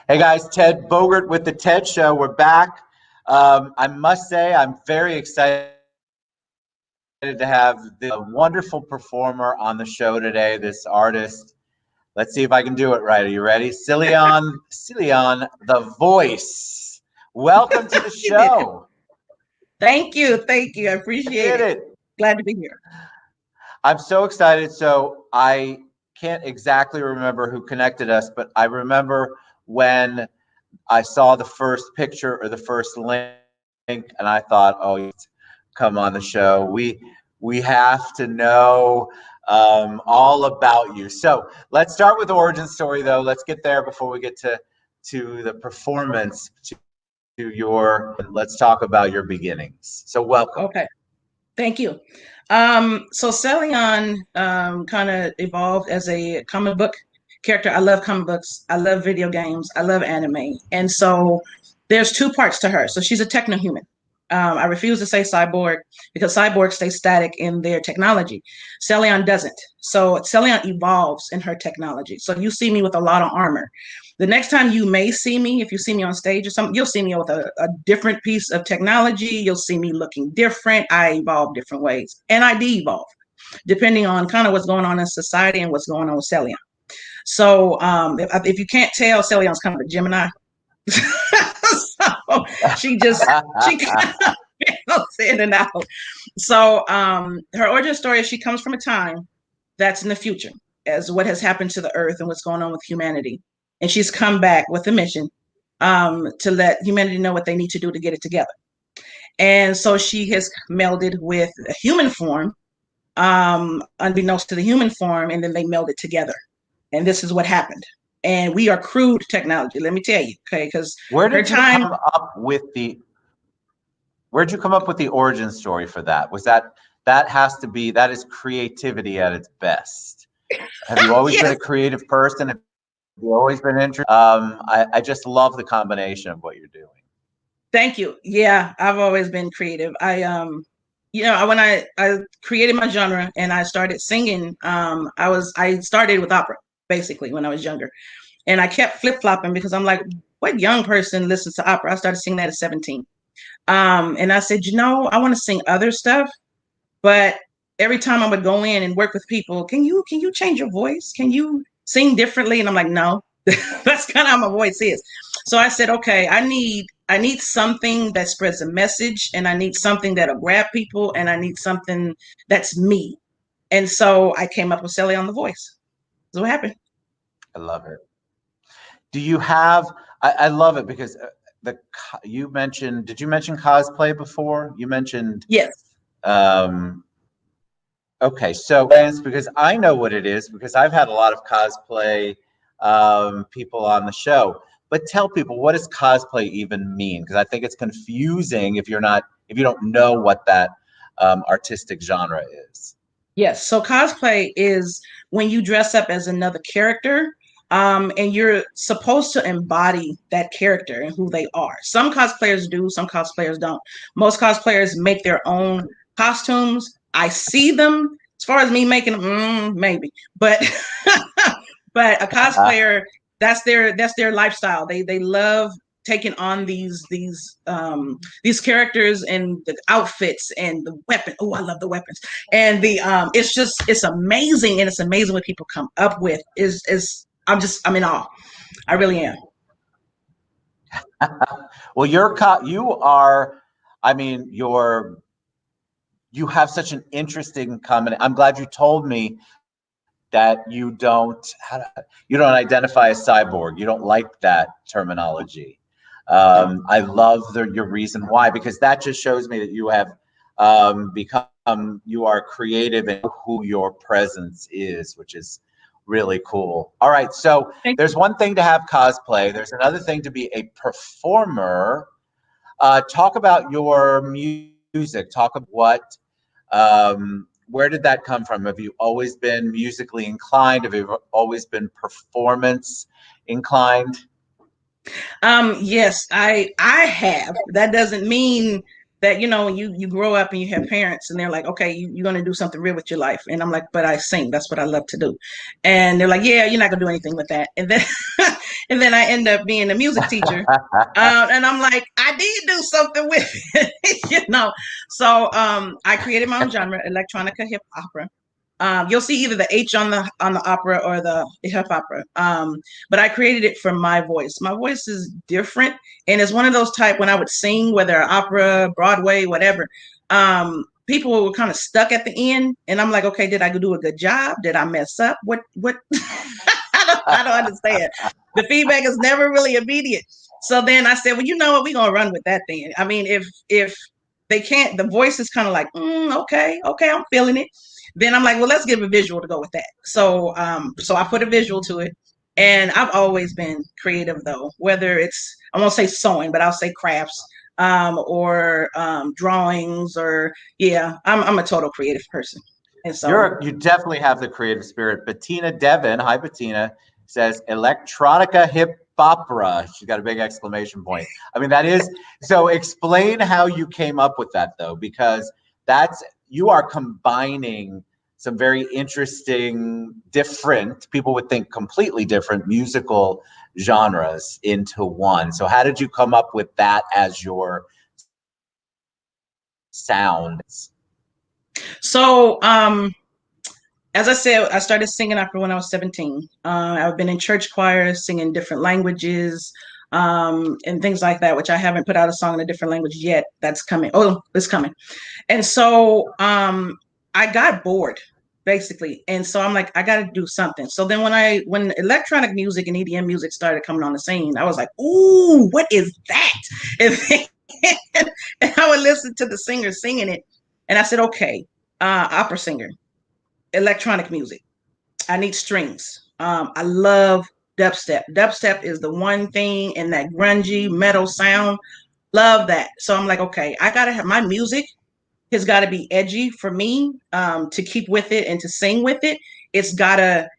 Hey guys, Ted Bogert with the TED Show. We're back. I must say, I'm very excited to have the wonderful performer on the show today, this artist. Let's see if I can do it right. Are you ready? Celiane The Voice. Welcome to the You did it. show. Thank you. Thank you. I You appreciate did it. it. Glad to be here. I'm so excited. So I can't exactly remember who connected us, but I remember when I saw the first picture or the first link, and I thought, "Oh, come on the show. We have to know all about you." So let's start with the origin story, though. Let's get there before we get to the performance. To your, let's talk about your beginnings. So welcome. Okay. Thank you. So Celiane kind of evolved as a comic book character. I love comic books. I love video games. I love anime. And so there's two parts to her. So she's a techno-human. I refuse to say cyborg because cyborgs stay static in their technology. Celiane doesn't. So Celiane evolves in her technology. So you see me with a lot of armor. The next time you may see me, if you see me on stage or something, you'll see me with a different piece of technology. You'll see me looking different. I evolve different ways, and I de-evolve depending on kind of what's going on in society and what's going on with Celiane. So if you can't tell, Celiane's kind of a Gemini. So she kind of goes in and out. So her origin story is she comes from a time that's in the future, as what has happened to the earth and what's going on with humanity. And she's come back with a mission to let humanity know what they need to do to get it together. And so she has melded with a human form, unbeknownst to the human form, and then they melded together. And this is what happened. And we are crude technology, let me tell you, okay? Because Where her did you time, come up with the Where'd you come up with the origin story for that? Was that has to be that is creativity at its best? Have you always been yes, a creative person? Have you always been interested? I just love the combination of what you're doing. thank you. Yeah, I've always been creative. When I created my genre and I started singing, I started with opera basically when I was younger, and I kept flip flopping because I'm like, what young person listens to opera? I started singing that at 17, and I said, I want to sing other stuff, but every time I would go in and work with people, can you change your voice? Can you sing differently? And I'm like, no, that's kind of how my voice is. So I said, okay, I need something that spreads a message, and I need something that'll grab people, and I need something that's me. And so I came up with Celiane The Voice. That's what happened. I love it. Do you have? I love it because you mentioned. Did you mention cosplay before? You mentioned. Yes. Um, okay, so because I know what it is because I've had a lot of cosplay people on the show. But tell people, what does cosplay even mean? Because I think it's confusing if you don't know what that artistic genre is. Yes. So cosplay is when you dress up as another character, and you're supposed to embody that character and who they are. Some cosplayers do, some cosplayers don't. Most cosplayers make their own costumes. I see them. As far as me making them, maybe, but but a cosplayer, that's their lifestyle. They love taking on these characters and the outfits and the weapon. Oh, I love the weapons. And it's amazing, and it's amazing what people come up with. Is I'm in awe. I really am. Well, you are. I mean, you have such an interesting comment. I'm glad you told me that you don't identify as cyborg. You don't like that terminology. No. I love your reason why, because that just shows me that you have you are creative in who your presence is, which is really cool. All right, so Thank there's you. one thing to have cosplay. There's another thing to be a performer. Talk about your music. Talk about where did that come from? Have you always been musically inclined? Have you always been performance inclined? Yes, I have. That doesn't mean that, you grow up and you have parents and they're like, okay, you're going to do something real with your life. And I'm like, but I sing. That's what I love to do. And they're like, yeah, you're not going to do anything with that. And then, and then I end up being a music teacher. And I'm like, I did do something with it. So I created my own genre, electronica hip opera. You'll see either the H on the opera or the hip opera. But I created it for my voice. My voice is different, and it's one of those type when I would sing, whether opera, Broadway, whatever. People were kind of stuck at the end, and I'm like, okay, did I do a good job? Did I mess up? What? I don't understand. The feedback is never really immediate. So then I said, well, you know what? We're gonna run with that then. I mean, if they can't, the voice is kind of like, okay, I'm feeling it. Then I'm like, well, let's give a visual to go with that. So I put a visual to it. And I've always been creative though, whether it's, I won't say sewing, but I'll say crafts, or drawings, or yeah, I'm a total creative person. And so You definitely have the creative spirit. Bettina Devon, hi Bettina, says electronica hip opera. She's got a big exclamation point. I mean, that is, so explain how you came up with that though, because you are combining some very interesting, different, people would think completely different musical genres into one. So how did you come up with that as your sound? So as I said, I started singing opera when I was 17. I've been in church choirs, singing different languages, and things like that, which I haven't put out a song in a different language yet. That's coming. Oh, it's coming. And so I got bored, basically. And so I'm like, I got to do something. So then when electronic music and EDM music started coming on the scene, I was like, ooh, what is that? And I would listen to the singer singing it. And I said, okay, opera singer, electronic music. I need strings. I love dubstep. Dubstep is the one thing in that grungy metal sound. Love that. So I'm like, okay, I gotta have my music has got to be edgy for me, to keep with it and to sing with it. It's gotta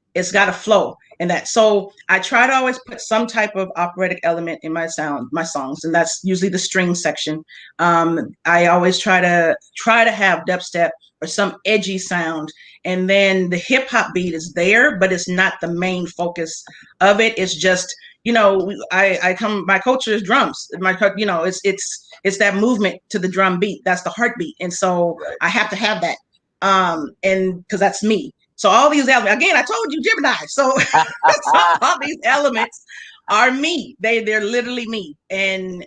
flow and that. So I try to always put some type of operatic element in my songs, and that's usually the string section. I always try to have dubstep or some edgy sound, and then the hip hop beat is there, but it's not the main focus of it. It's just, my culture is drums. It's that movement to the drum beat. That's the heartbeat. And so I have to have that. And because that's me. So all these elements, again, I told you Gemini. So, so all these elements are me. They're literally me. And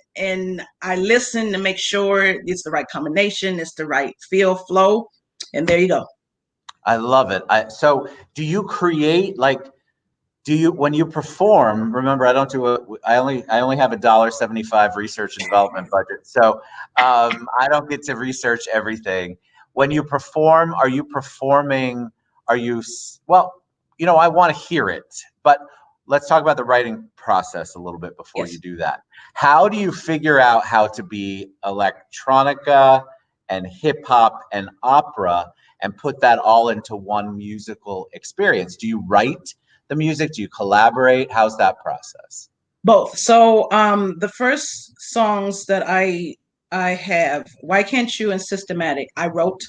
I listen to make sure it's the right combination, it's the right feel, flow. And there you go. I love it. So do you create, like, when you perform, remember, I only have $1.75 research and development budget. So I don't get to research everything. When you perform, well, I want to hear it, but let's talk about the writing process a little bit before Yes. you do that. How do you figure out how to be electronica and hip hop and opera and put that all into one musical experience? Do you write the music? Do you collaborate? How's that process? Both. So the first songs that I have, Why Can't You and Systematic, I wrote,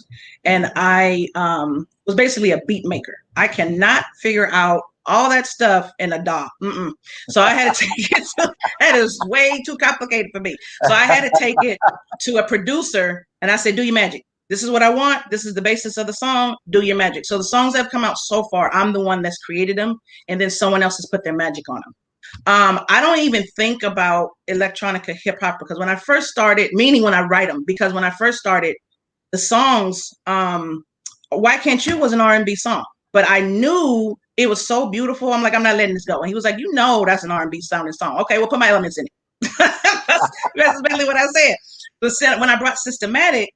and I was basically a beat maker. I cannot figure out all that stuff in a DAW. So I had to take it that is way too complicated for me. So I had to take it to a producer, and I said, do your magic. This is what I want. This is the basis of the song. Do your magic. So the songs that have come out so far, I'm the one that's created them, and then someone else has put their magic on them. I don't even think about electronica hip hop because when I first started, meaning when I write them, because when I first started, the songs, Why Can't You was an R&B song, but I knew it was so beautiful. I'm like, I'm not letting this go. And he was like, that's an R&B sounding song. Okay, well, put my elements in it. that's basically what I said. But when I brought Systematic,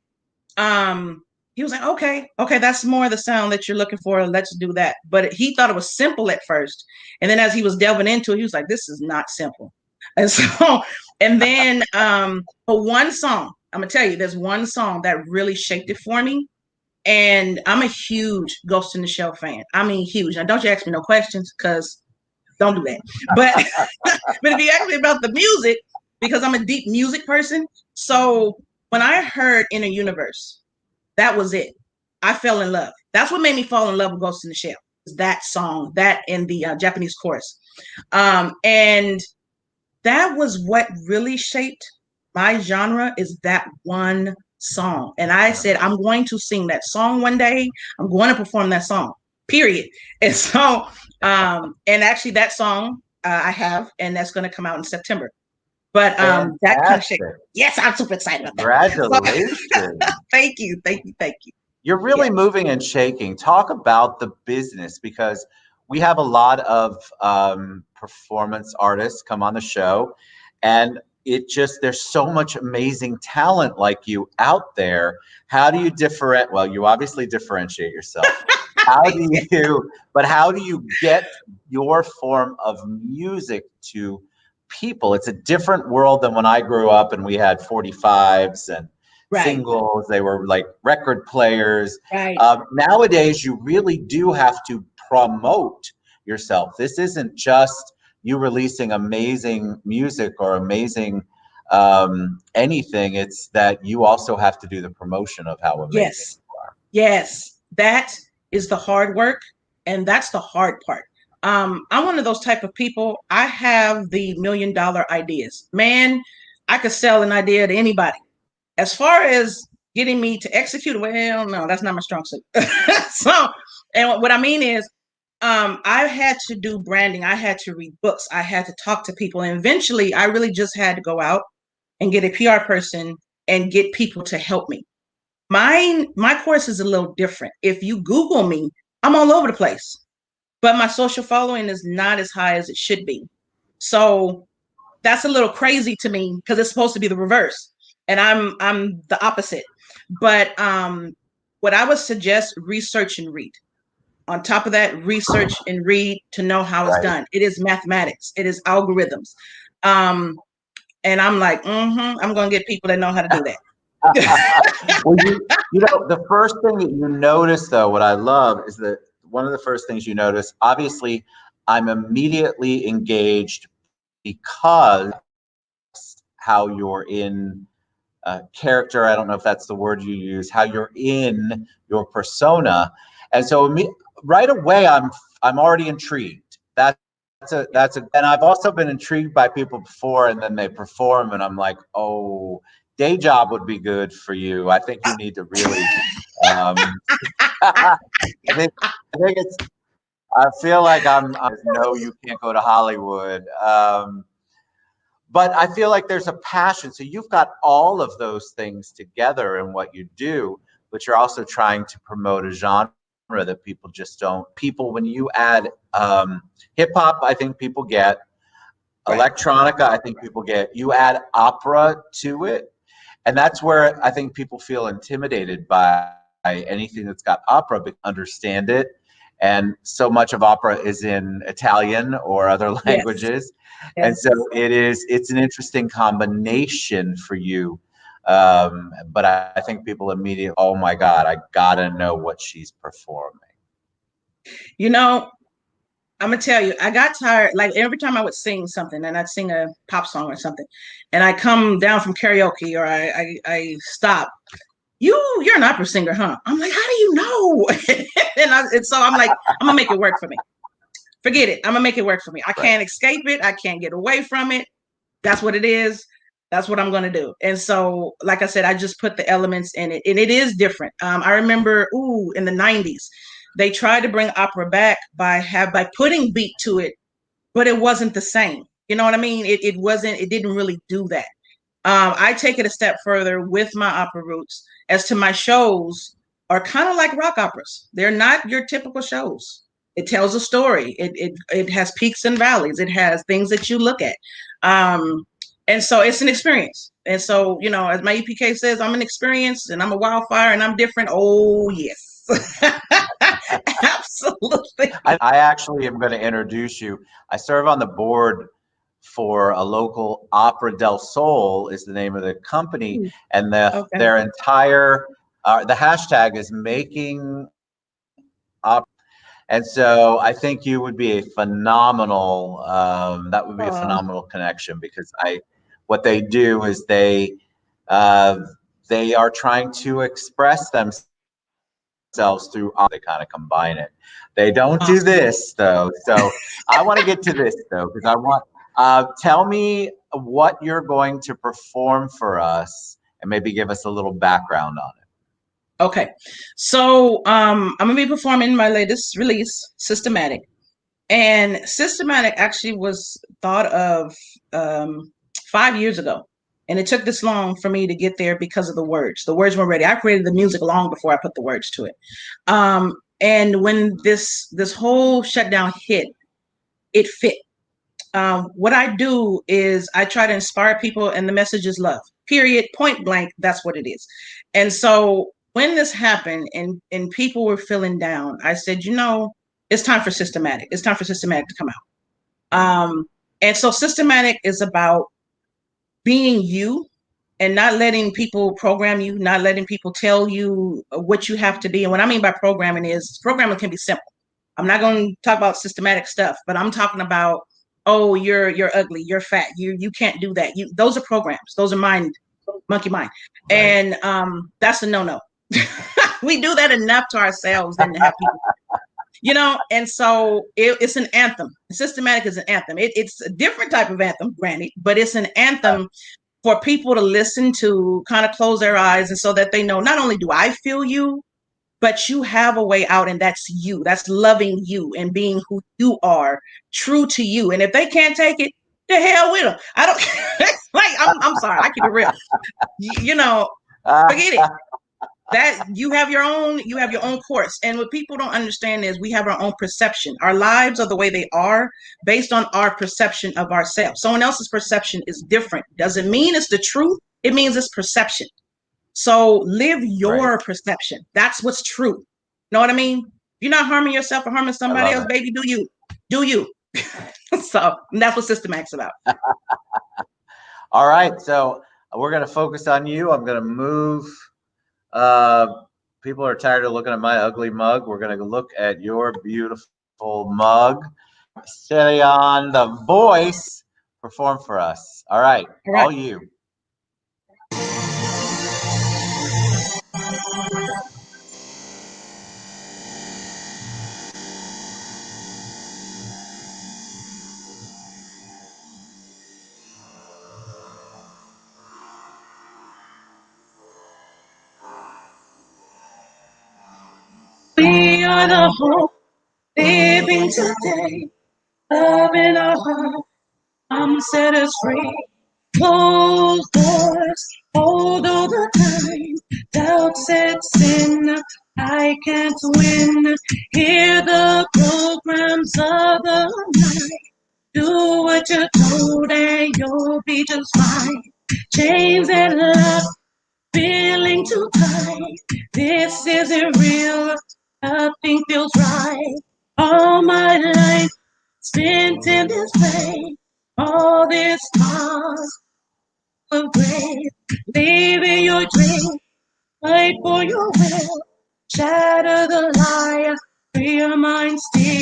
he was like, okay, that's more the sound that you're looking for. Let's do that. But he thought it was simple at first. And then as he was delving into it, he was like, this is not simple. And so, and then for one song, I'm gonna tell you, there's one song that really shaped it for me. And I'm a huge Ghost in the Shell fan. I mean, huge. Now, don't you ask me no questions, because don't do that. But but if you ask me about the music, because I'm a deep music person, so when I heard Inner Universe, that was it. I fell in love. That's what made me fall in love with Ghost in the Shell. That song, that and the Japanese chorus. And that was what really shaped my genre, is that one song. And I said, I'm going to sing that song one day. I'm going to perform that song, period. And so, and actually that song I have, and that's going to come out in September. But that kind of shit. Fantastic. Yes, I'm super excited about that. So, Congratulations. thank you, thank you, thank you. You're Yeah, really moving and shaking. Talk about the business, because we have a lot of performance artists come on the show, and it just, there's so much amazing talent like you out there. How do you differentiate? Well, you obviously differentiate yourself. How do you, but how do you get your form of music to people? It's a different world than when I grew up and we had 45s and right, singles. They were like record players. right. Nowadays, you really do have to promote yourself. This isn't just you releasing amazing music or amazing anything. It's that you also have to do the promotion of how amazing Yes, you are. yes. That is the hard work, and that's the hard part. I'm one of those type of people. I have the $1 million ideas. Man, I could sell an idea to anybody. As far as getting me to execute, well, no, that's not my strong suit. So, and what I mean is, I had to do branding. I had to read books. I had to talk to people. And eventually, I really just had to go out and get a PR person and get people to help me. My course is a little different. If you Google me, I'm all over the place, but my social following is not as high as it should be. So that's a little crazy to me because it's supposed to be the reverse, and I'm the opposite. But what I would suggest, research and read. On top of that, research and read to know how it's Right. done. It is mathematics. It is algorithms. Um, and I'm like, I'm gonna get people that know how to do that. Well, you know, the first thing that you notice, though, what I love is that one of the first things you notice, obviously, I'm immediately engaged because how you're in character. I don't know if that's the word you use, how you're in your persona. And so right away, I'm already intrigued. And I've also been intrigued by people before, and then they perform, and I'm like, oh, day job would be good for you. I think you need to really. Um, I think it's. I feel like I'm no, you can't go to Hollywood. But I feel like there's a passion. So you've got all of those things together in what you do, but you're also trying to promote a genre that people just don't. People, when you add hip hop, I think people get Right. electronica. I think people get. You add opera to it, and that's where I think people feel intimidated by anything that's got opera, but understand it. And so much of opera is in Italian or other Yes. languages, and so Yes. it's an interesting combination for you. But I think people immediately, oh my God, I gotta know what she's performing. You know, I'm gonna tell you, I got tired. Like every time I would sing something, and I'd sing a pop song or something, and I come down from karaoke, or I stop. You're an opera singer, huh? I'm like, how do you know? And so I'm like, I'm gonna make it work for me. Forget it. I'm gonna make it work for me. I Right. can't escape it. I can't get away from it. That's what it is. That's what I'm going to do. And so, like I said, I just put the elements in it, and it is different. I remember, in the '90s, they tried to bring opera back by putting beat to it, but it wasn't the same. You know what I mean? It wasn't. It didn't really do that. I take it a step further with my opera roots. As to my shows, are kind of like rock operas. They're not your typical shows. It tells a story. It has peaks and valleys. It has things that you look at, um, and so it's an experience. And so, as my EPK says, I'm an experience, and I'm a wildfire, and I'm different. Oh yes, absolutely. I actually am going to introduce you. I serve on the board for a local Opera del Sol is the name of the company, and Okay. their entire the hashtag is making opera. And so I think you would be a phenomenal. That would be a Oh, phenomenal connection because I what they do is they uh, they are trying to express themselves through art. They kind of combine it. They don't do Awesome. this though. So I want to get to this though, because I want, tell me what you're going to perform for us and maybe give us a little background on it. Okay. So I'm gonna be performing my latest release, Systematic. And Systematic actually was thought of um 5 years ago. And it took this long for me to get there because of the words. The words weren't ready. I created the music long before I put the words to it. And when this whole shutdown hit, it fit. What I do is I try to inspire people, and the message is love. Period. Point blank. That's what it is. And so when this happened, and people were feeling down, I said, it's time for Systematic. It's time for Systematic to come out. And so Systematic is about being you and not letting people program you, not letting people tell you what you have to be. And what I mean by programming can be simple. I'm not going to talk about systematic stuff, but I'm talking about, oh, you're ugly, you're fat, you can't do that. Those are programs. Those are monkey mind. Right. And that's a no-no. We do that enough to ourselves than to have people, and so it's an anthem. Systematic is an anthem. It's a different type of anthem, granted, but it's an anthem for people to listen to, kind of close their eyes, and so that they know, not only do I feel you, but you have a way out, and that's you. That's loving you and being who you are, true to you. And if they can't take it, the hell with them. I don't like. I'm sorry. I keep it real. You know, Forget it. That you have your own course. And what people don't understand is we have our own perception. Our lives are the way they are based on our perception of ourselves. Someone else's perception is different. Doesn't mean it's the truth. It means it's perception. So live Right. your perception. That's what's true. Know what I mean? You're not harming yourself or harming I somebody love else, it. baby. Do you? Do you? So that's what System Act's about. All right. So we're going to focus on you. I'm going to move. Uh, People are tired of looking at my ugly mug. We're going to look at your beautiful mug. Celiane The Voice, perform for us. All right. All right. All you. We are the hope, living today, love in our heart, come set us free. Closed doors, hold all the time, doubt sets in, I can't win. Hear the programs of the night, do what you're told and you'll be just fine. Chains and love, feeling too tight, this isn't real, nothing feels right. All my life spent in this way, all this time of grace, leaving your dream, fight for your will, shatter the lie, free your mind still.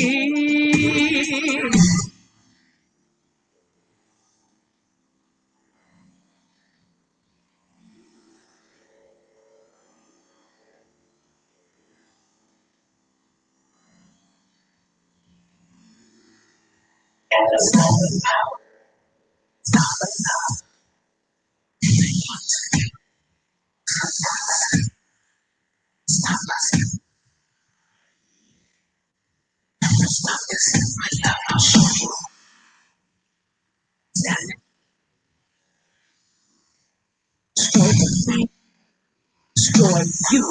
Destroy you,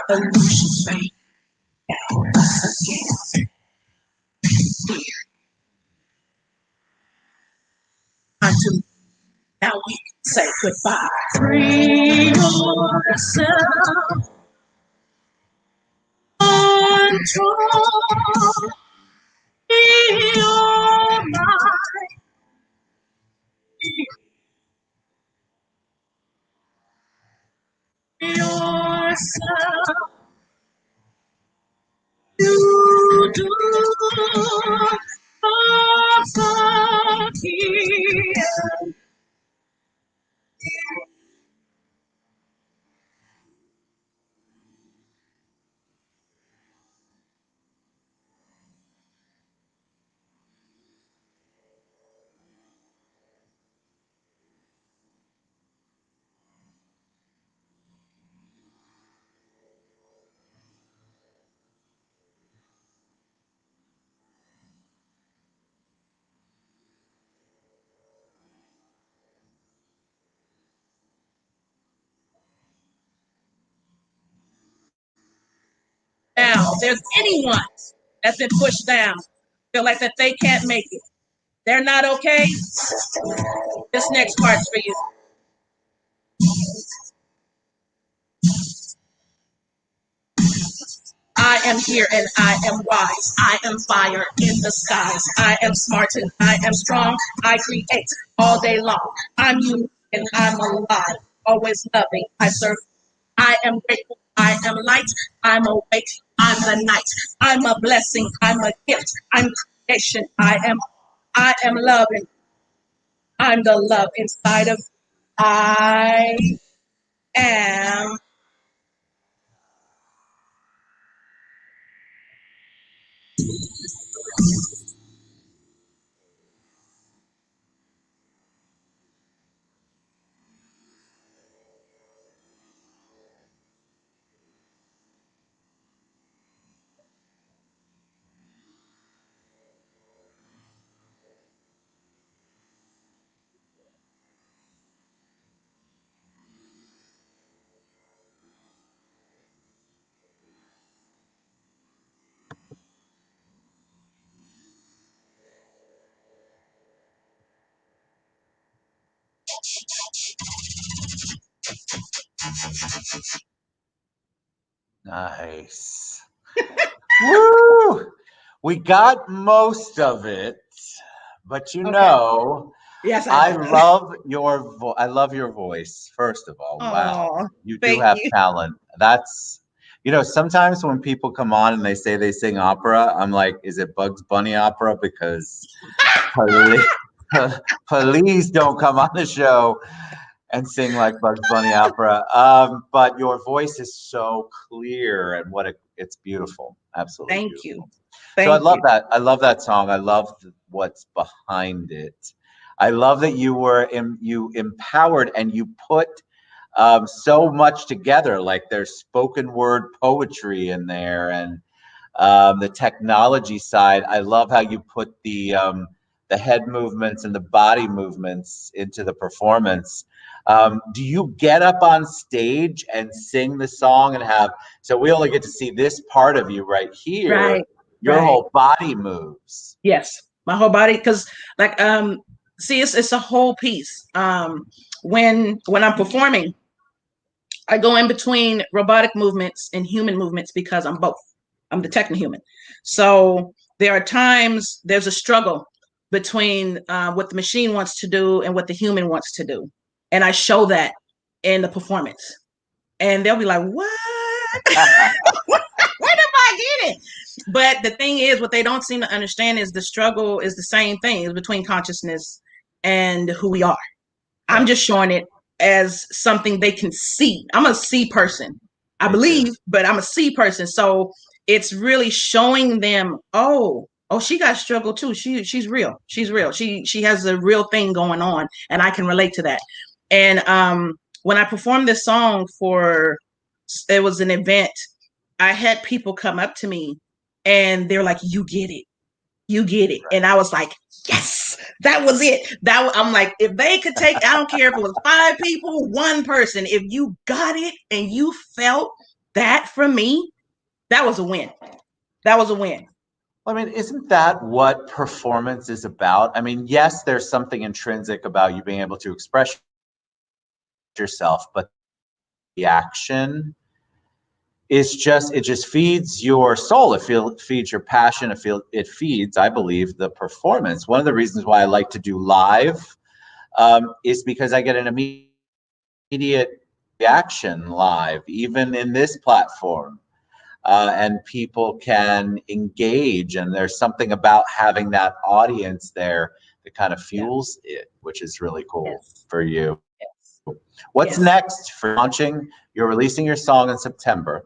illusion, fate, until now we can say goodbye. Free yourself, control, free your mind, free yourself. You do here. there's anyone that's been pushed down, feel like that they can't make it, they're not okay, this next part's for you. I am here and I am wise. I am fire in the skies. I am smart and I am strong. I create all day long. I'm you and I'm alive. Always loving. I serve. I am grateful. I am light. I'm awake. I'm the night. I'm a blessing. I'm a gift. I'm creation. I am loving. I'm the love inside of. I am. Nice. Woo! We got most of it, but Okay. Yes, I I know. love I love your voice. First of all, wow, Oh, you do thank have you. talent. That's sometimes when people come on and they say they sing opera, I'm like, is it Bugs Bunny opera? Because please, please don't come on the show and sing like Bugs Bunny opera. But your voice is so clear and it's beautiful, absolutely Thank you. beautiful. So I Thank love you. that. I love that song. I love what's behind it. I love that you empowered and you put so much together. Like there's spoken word poetry in there, and the technology side. I love how you put the head movements and the body movements into the performance. Do you get up on stage and sing the song and have? So we only get to see this part of you right here. Right. Your Right. whole body moves. Yes. My whole body, because like see, it's a whole piece. When I'm performing, I go in between robotic movements and human movements because I'm both. I'm the techno-human. So there are times there's a struggle between what the machine wants to do and what the human wants to do. And I show that in the performance. And they'll be like, what? Where did I get it? But the thing is, what they don't seem to understand is the struggle is the same thing. It's between consciousness and who we are. I'm Right. just showing it as something they can see. I'm a see person, I Me too. believe, but I'm a see person. So it's really showing them, oh, she got struggle too. She's real. She's real. She has a real thing going on, and I can relate to that. And when I performed this song for, it was an event. I had people come up to me, and they're like, "You get it." You get it. And I was like, yes, that was it. I'm like, if they could take, I don't care if it was 5 people, one person, if you got it and you felt that from me, that was a win. That was a win. I mean, isn't that what performance is about? I mean, yes, there's something intrinsic about you being able to express yourself, but the action it just feeds your soul. Feeds your passion. It feeds, I believe, the performance. One of the reasons why I like to do live is because I get an immediate reaction live, even in this platform. And people can engage, and there's something about having that audience there that kind of Yeah. fuels it, which is really cool Yes. for you. Yes. What's Yes. next for launching? You're releasing your song in September.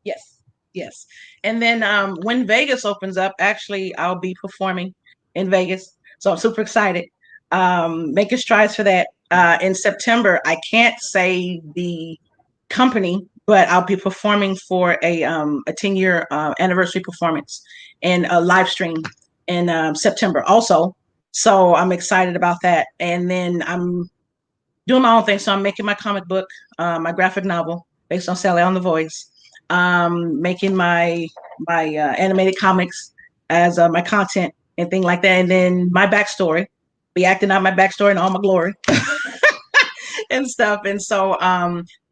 Yes. Yes. And then when Vegas opens up, actually, I'll be performing in Vegas. So I'm super excited. Making strides for that. In September, I can't say the company, but I'll be performing for a 10-year anniversary performance and a live stream in September also. So I'm excited about that. And then I'm doing my own thing. So I'm making my comic book, my graphic novel based on Celiane The Voice. making my animated comics as my content and thing like that, and then my backstory, be acting out my backstory in all my glory and stuff. And so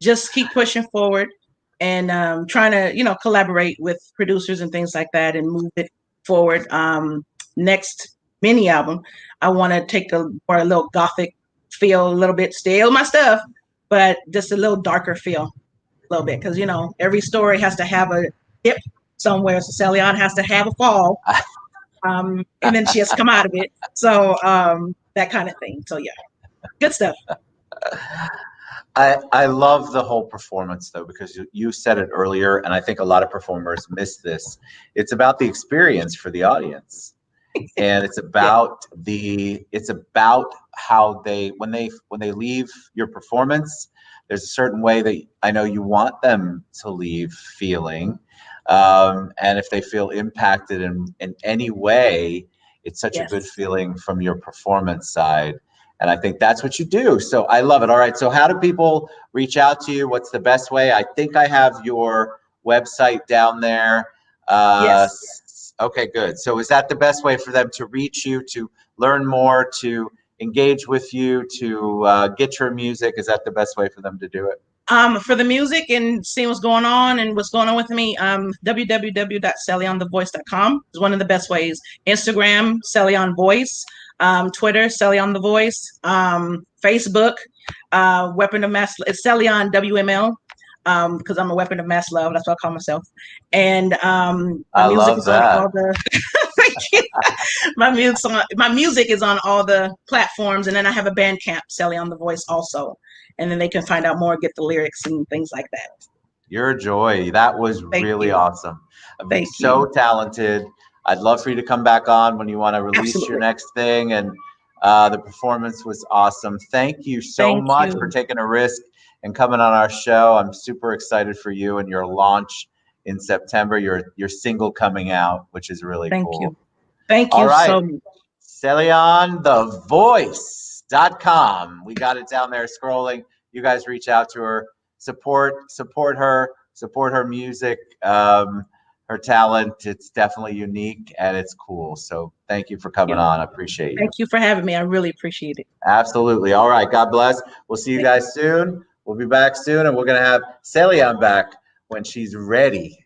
just keep pushing forward and trying to collaborate with producers and things like that and move it forward. Next mini album, I want to take a little gothic feel, a little bit, still my stuff, but just a little darker feel, a little bit, because every story has to have a dip somewhere. So Celiane has to have a fall, and then she has to come out of it. So that kind of thing. So yeah, good stuff. I love the whole performance though, because you said it earlier, and I think a lot of performers miss this. It's about the experience for the audience, and it's Yeah. about how when they leave your performance, there's a certain way that I know you want them to leave feeling, and if they feel impacted in any way, it's such a good Yes. feeling from your performance side. And I think that's what you do. So I love it. All right. So how do people reach out to you? What's the best way? I think I have your website down there. Yes. Okay, good. So is that the best way for them to reach you, to learn more, to engage with you, to get your music? Is that the best way for them to do it? For the music and seeing what's going on and what's going on with me, www.celionthevoice.com is one of the best ways. Instagram, Celiane Voice, Twitter, Celiane The Voice, Facebook, Weapon of Mass, it's Celiane WML, because I'm a weapon of mass love. That's what I call myself. And my I music love is on that. all the. Thank you. My music is on all the platforms, and then I have a Bandcamp, Celiane The Voice, also, and then they can find out more, get the lyrics and things like that. You're a joy. That was Thank really you. awesome. Thank So you. talented. I'd love for you to come back on when you want to release your Absolutely. next thing. And the performance was awesome. Thank you so Thank much for you. taking a risk and coming on our show. I'm super excited for you and your launch in September. Your single coming out, which is really Thank cool. you. Thank All you right. so much. CelianeTheVoice.com. We got it down there scrolling. You guys reach out to her, support her, support her music, her talent. It's definitely unique and it's cool. So thank you for coming You. on. I appreciate you. Thank you for having me. I really appreciate it. Absolutely. All right. God bless. We'll see you Thank you. guys soon. We'll be back soon, and we're going to have Celiane back when she's ready.